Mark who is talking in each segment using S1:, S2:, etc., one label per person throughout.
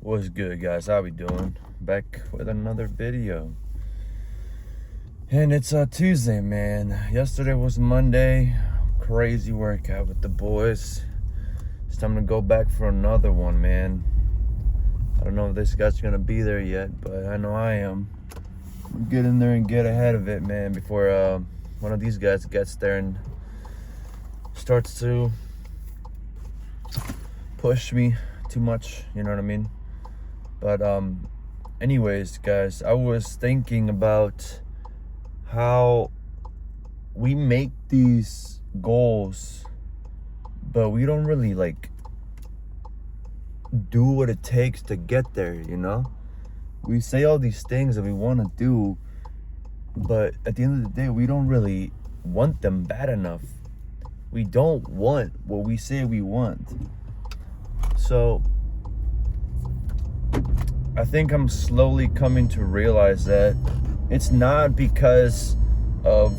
S1: What's good, guys? How we doing? Back with another video. And it's Tuesday, man. Yesterday was Monday. Crazy workout with the boys. It's time to go back for another one, man. I don't know if this guy's gonna be there yet, but I know I am. Get in there and get ahead of it, man, before one of these guys gets there and starts to push me too much, you know what I mean? But anyways, guys, I was thinking about how we make these goals, but we don't really do what it takes to get there, you know? We say all these things that we want to do, but at the end of the day, we don't really want them bad enough. We don't want what we say we want. So I think I'm slowly coming to realize that it's not because of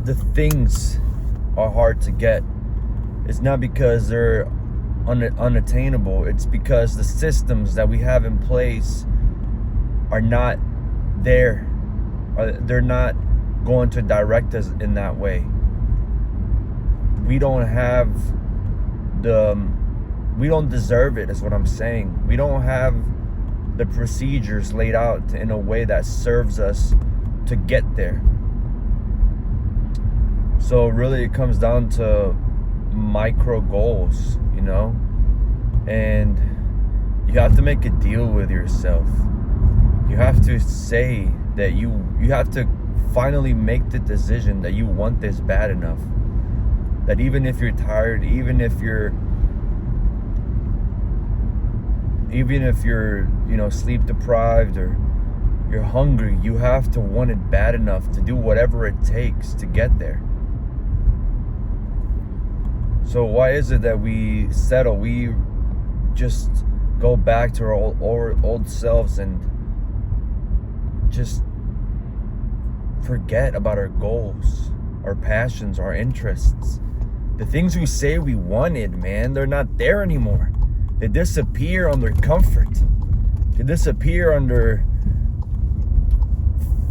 S1: the things are hard to get. It's not because they're unattainable. It's because the systems that we have in place are not there. They're not going to direct us in that way. We don't have we don't deserve it, is what I'm saying. We don't have the procedures laid out in a way that serves us to get there. So really it comes down to micro goals, you know? And you have to make a deal with yourself. You have to say that you have to finally make the decision that you want this bad enough. That even if you're tired, even if you're sleep deprived or you're hungry, you have to want it bad enough to do whatever it takes to get there. So why is it that we settle? We just go back to our old selves and just forget about our goals, our passions, our interests. The things we say we wanted, man, they're not there anymore. They disappear under comfort. They disappear under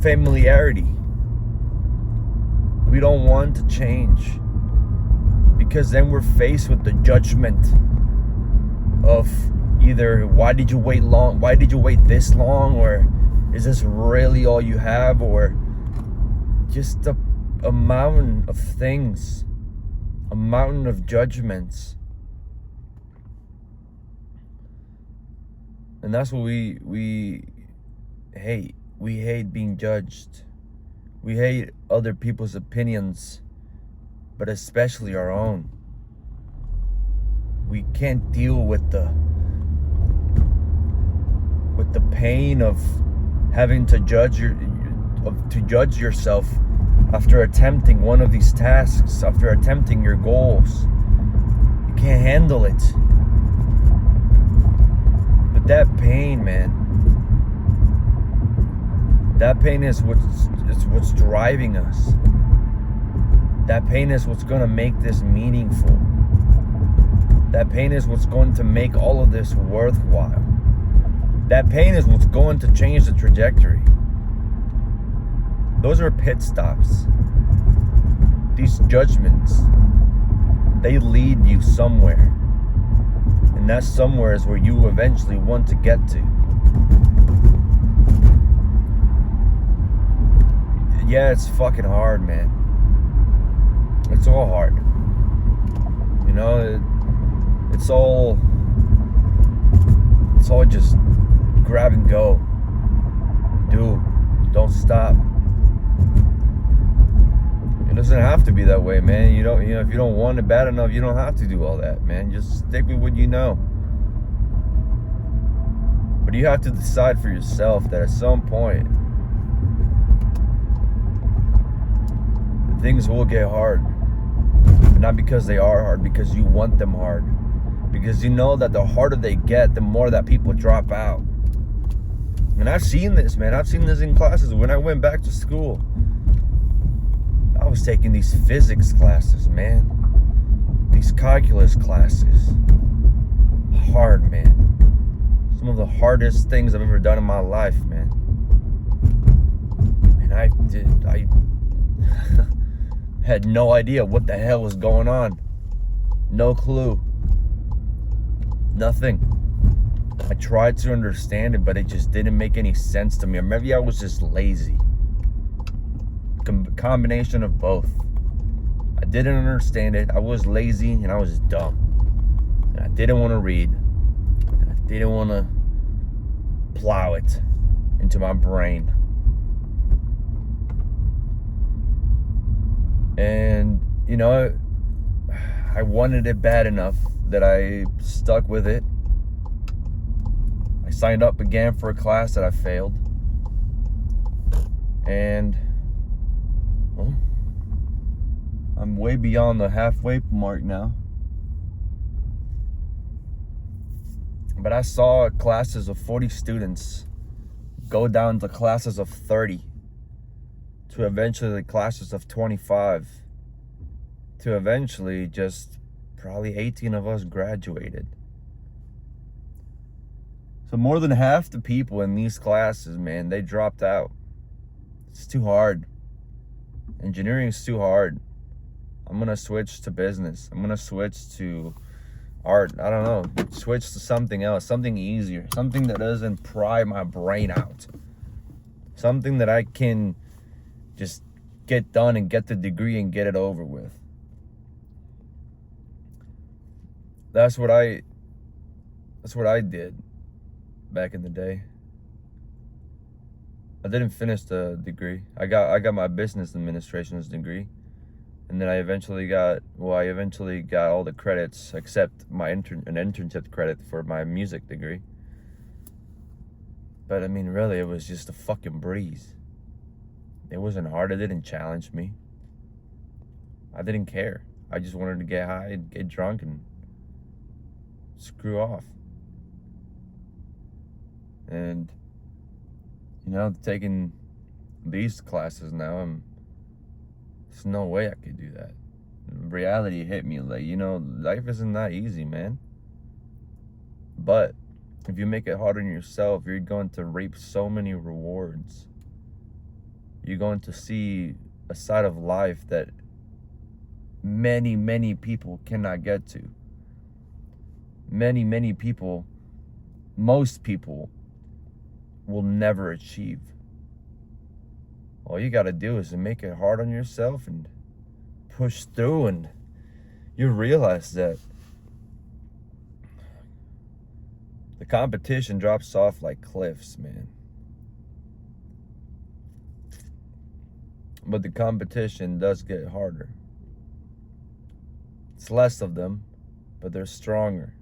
S1: familiarity. We don't want to change because then we're faced with the judgment of either why did you wait this long, or is this really all you have, or just a mountain of things, a mountain of judgments. And that's what we hate. We hate being judged. We hate other people's opinions, but especially our own. We can't deal with the pain of having to judge yourself after attempting one of these tasks, after attempting your goals. You can't handle it. But that pain, man, that pain is what's driving us. That pain is what's going to make this meaningful. That pain is what's going to make all of this worthwhile. That pain is what's going to change the trajectory. Those are pit stops. These judgments, they lead you somewhere. And that somewhere is where you eventually want to get to. Yeah, it's fucking hard, man. It's all hard. You know, it's all just grab and go. Don't stop. It doesn't have to be that way, man. If you don't want it bad enough, you don't have to do all that, man. Just stick with what you know. But you have to decide for yourself that at some point things will get hard. But not because they are hard, because you want them hard. Because you know that the harder they get, the more that people drop out. And I've seen this, man. I've seen this in classes. When I went back to school, I was taking these physics classes, man. These calculus classes. hard, man. Some of the hardest things I've ever done in my life, man. And I had no idea what the hell was going on. No clue. Nothing. I tried to understand it, but it just didn't make any sense to me. Or maybe I was just lazy. Combination of both. I didn't understand it. I was lazy and I was dumb. And I didn't want to read. And I didn't want to plow it into my brain. And, you know, I wanted it bad enough that I stuck with it. I signed up again for a class that I failed. And, well, I'm way beyond the halfway mark now. But I saw classes of 40 students go down to classes of 30, to eventually classes of 25, to eventually just probably 18 of us graduated. So more than half the people in these classes, man, they dropped out. It's too hard. Engineering is too hard. I'm gonna switch to business. I'm gonna switch to art. I don't know. Switch to something else, something easier, something that doesn't pry my brain out. Something that I can just get done and get the degree and get it over with. That's what I did back in the day. I didn't finish the degree. I got my business administration's degree. And then I eventually got all the credits except an internship credit for my music degree. But I mean, really, it was just a fucking breeze. It wasn't hard. It didn't challenge me. I didn't care. I just wanted to get high and get drunk and screw off. And, you know, taking these classes now, there's no way I could do that. Reality hit me like, you know, life isn't that easy, man. But if you make it hard on yourself, you're going to reap so many rewards. You're going to see a side of life that many, many people cannot get to. Many people, most people, will never achieve. All you gotta do is to make it hard on yourself and push through, and you realize that the competition drops off like cliffs, man. But the competition does get harder. It's less of them, but they're stronger.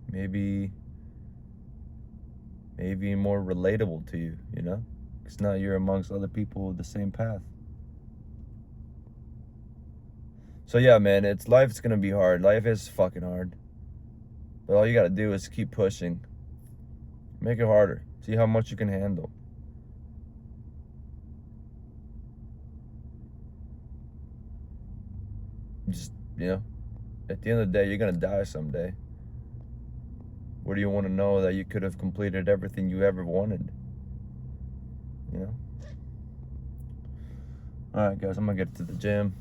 S1: Maybe more relatable to you, you know? Because now you're amongst other people with the same path. So yeah, man, life's gonna be hard. Life is fucking hard. But all you gotta do is keep pushing. Make it harder. See how much you can handle. Just, you know, at the end of the day, you're gonna die someday. What do you want to know that you could have completed everything you ever wanted? You know? Alright, guys, I'm gonna get to the gym.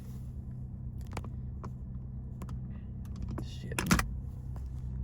S1: Shit.